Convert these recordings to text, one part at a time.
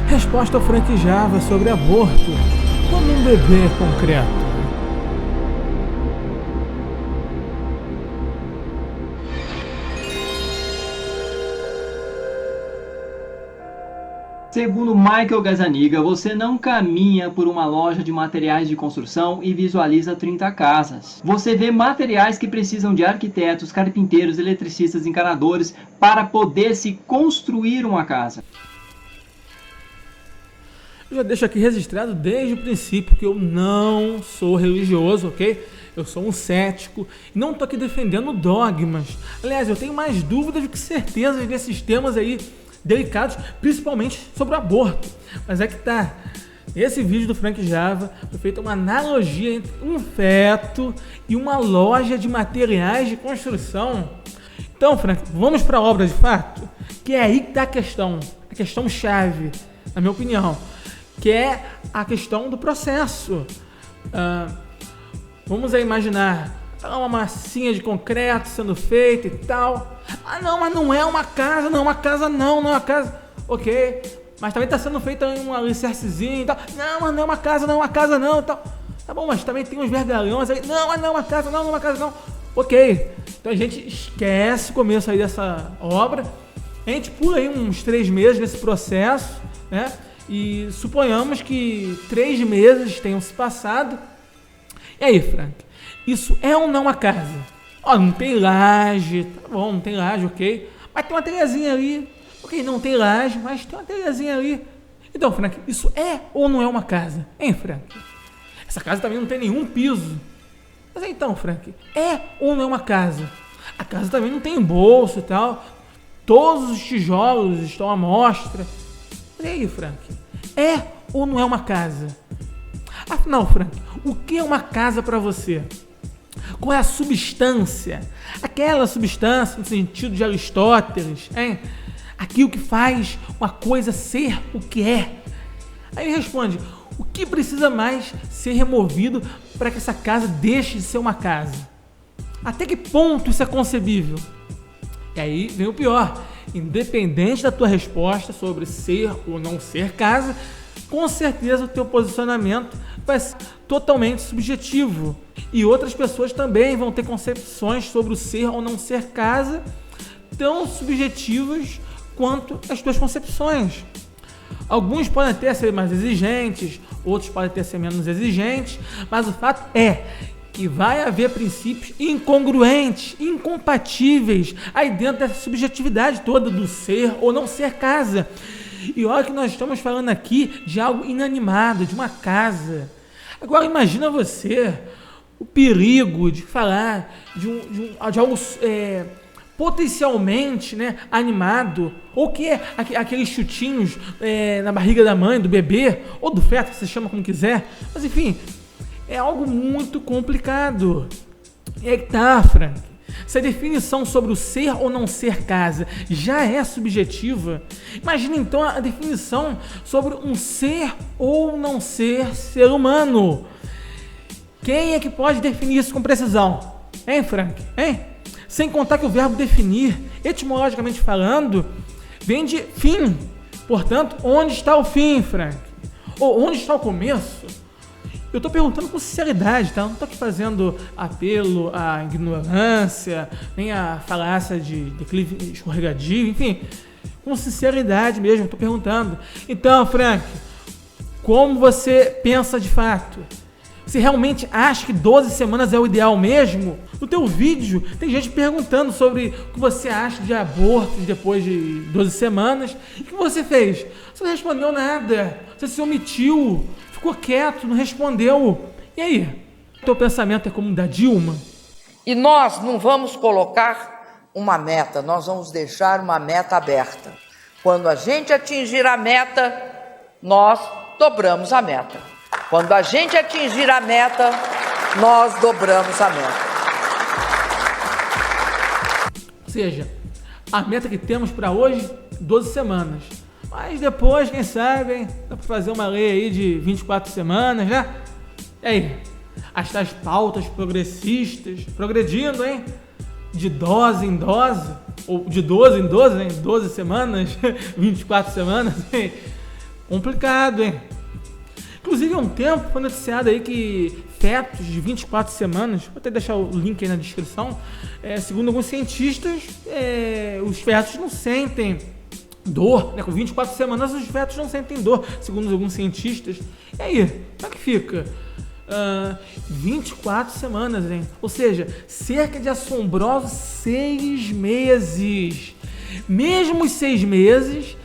Resposta ao Frank Java sobre aborto como um bebê concreto. Segundo Michael Gazzaniga, você não caminha por uma loja de materiais de construção e visualiza 30 casas. Você vê materiais que precisam de arquitetos, carpinteiros, eletricistas, encanadores para poder se construir uma casa. Eu já deixo aqui registrado desde o princípio que eu não sou religioso, ok? Eu sou um cético e não estou aqui defendendo dogmas. Aliás, eu tenho mais dúvidas do que certezas nesses temas aí delicados, principalmente sobre o aborto. Mas é que tá. Nesse vídeo do Frank Java foi feita uma analogia entre um feto e uma loja de materiais de construção. Então, Frank, vamos para a obra de fato? Que é aí que está a questão chave, na minha opinião, que é a questão do processo. Vamos aí imaginar uma massinha de concreto sendo feita e tal. Ah, não, mas não é uma casa, não é uma casa. Ok, mas também está sendo feita um alicercezinho e tal. Não, mas não é uma casa não e tal. Tá bom, mas também tem uns vergalhões aí. Não, mas não é uma casa não. Ok, então a gente esquece o começo aí dessa obra. A gente pula aí uns 3 meses nesse processo, né? E suponhamos que 3 meses tenham se passado. E aí, Frank, isso é ou não uma casa? Não tem laje, tá bom, não tem laje, ok. Mas tem uma telhazinha ali. Ok, não tem laje, mas tem uma telhazinha ali. Então, Frank, isso é ou não é uma casa? Hein, Frank? Essa casa também não tem nenhum piso. Mas então, Frank, é ou não é uma casa? A casa também não tem bolso e tal. Todos os tijolos estão à mostra. Mas e aí, Frank? É ou não é uma casa? Afinal, Frank, o que é uma casa para você? Qual é a substância? Aquela substância no sentido de Aristóteles, hein? Aquilo que faz uma coisa ser o que é. Aí ele responde, o que precisa mais ser removido para que essa casa deixe de ser uma casa? Até que ponto isso é concebível? E aí vem o pior. Independente da tua resposta sobre ser ou não ser casa, com certeza o teu posicionamento vai ser totalmente subjetivo. E outras pessoas também vão ter concepções sobre o ser ou não ser casa tão subjetivas quanto as tuas concepções. Alguns podem até ser mais exigentes, outros podem até ser menos exigentes, mas o fato é que vai haver princípios incongruentes, incompatíveis aí dentro dessa subjetividade toda do ser ou não ser casa. E olha que nós estamos falando aqui de algo inanimado, de uma casa. Agora imagina você o perigo de falar de algo potencialmente, né, animado, ou que é aqueles chutinhos na barriga da mãe, do bebê, ou do feto, você chama como quiser. Mas enfim, é algo muito complicado. E aí tá, Frank. Se a definição sobre o ser ou não ser casa já é subjetiva, imagina então a definição sobre um ser ou não ser ser humano. Quem é que pode definir isso com precisão? Hein, Frank? Hein? Sem contar que o verbo definir, etimologicamente falando, vem de fim. Portanto, onde está o fim, Frank? Ou onde está o começo? Eu estou perguntando com sinceridade, tá? Eu não estou aqui fazendo apelo à ignorância, nem à falácia de declive escorregadio, enfim, com sinceridade mesmo, estou perguntando. Então, Frank, como você pensa de fato? Você realmente acha que 12 semanas é o ideal mesmo? No teu vídeo, tem gente perguntando sobre o que você acha de abortos depois de 12 semanas. E o que você fez? Você não respondeu nada. Você se omitiu, ficou quieto, não respondeu. E aí? O teu pensamento é como o da Dilma? E nós não vamos colocar uma meta, nós vamos deixar uma meta aberta. Quando a gente atingir a meta, nós dobramos a meta. Quando a gente atingir a meta, nós dobramos a meta. Ou seja, a meta que temos para hoje, 12 semanas. Mas depois, quem sabe, hein? Dá para fazer uma lei aí de 24 semanas, né? E aí? As tais pautas progressistas progredindo, hein? De dose em dose, ou de 12 em 12, né? 12 semanas, 24 semanas, hein? Complicado, hein? Inclusive, há um tempo foi noticiado aí que fetos de 24 semanas, vou até deixar o link aí na descrição, segundo alguns cientistas, os fetos não sentem dor, né? Com 24 semanas os fetos não sentem dor, segundo alguns cientistas. E aí, como é que fica? 24 semanas, hein? Ou seja, cerca de assombrosos 6 meses. Mesmo os 6 meses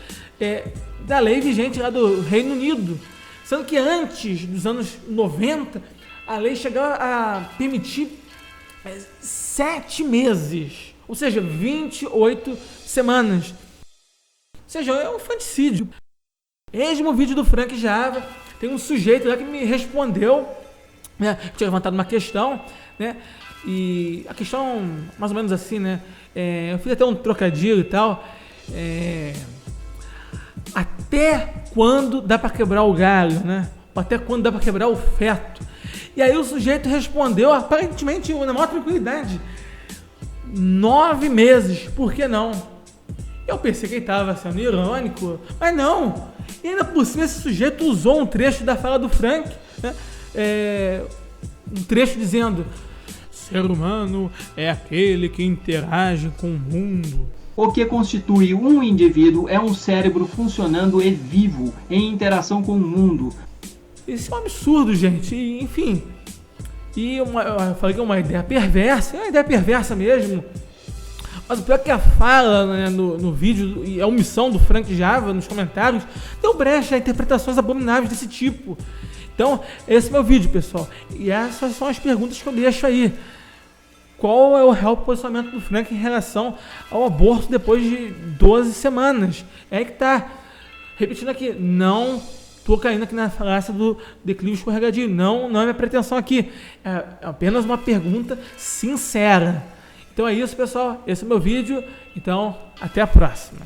da lei vigente lá do Reino Unido. Sendo que antes dos anos 90, a lei chegava a permitir 7 meses. Ou seja, 28 semanas. Ou seja, é um infanticídio. Mesmo o vídeo do Frank Java, tem um sujeito lá que me respondeu, né? Tinha levantado uma questão, né? E a questão, mais ou menos assim, né? Eu fiz até um trocadilho e tal. Até quando dá para quebrar o galho, né? Até quando dá para quebrar o feto? E aí o sujeito respondeu, aparentemente, na maior tranquilidade: 9 meses, por que não? Eu pensei que ele estava sendo irônico, mas não. E ainda por cima esse sujeito usou um trecho da fala do Frank, né? Um trecho dizendo: ser humano é aquele que interage com o mundo. O que constitui um indivíduo é um cérebro funcionando e vivo, em interação com o mundo. Isso é um absurdo, gente. E, enfim. Eu falei que é uma ideia perversa. É uma ideia perversa mesmo. Mas o pior é que a fala, né, no vídeo e a omissão do Frank Java nos comentários deu brecha a interpretações abomináveis desse tipo. Então, esse é o meu vídeo, pessoal. E essas são as perguntas que eu deixo aí. Qual é o real posicionamento do Frank em relação ao aborto depois de 12 semanas? É aí que tá. Repetindo aqui, não tô caindo aqui na falácia do declínio escorregadio. Não é minha pretensão aqui. É apenas uma pergunta sincera. Então é isso, pessoal. Esse é o meu vídeo. Então, até a próxima.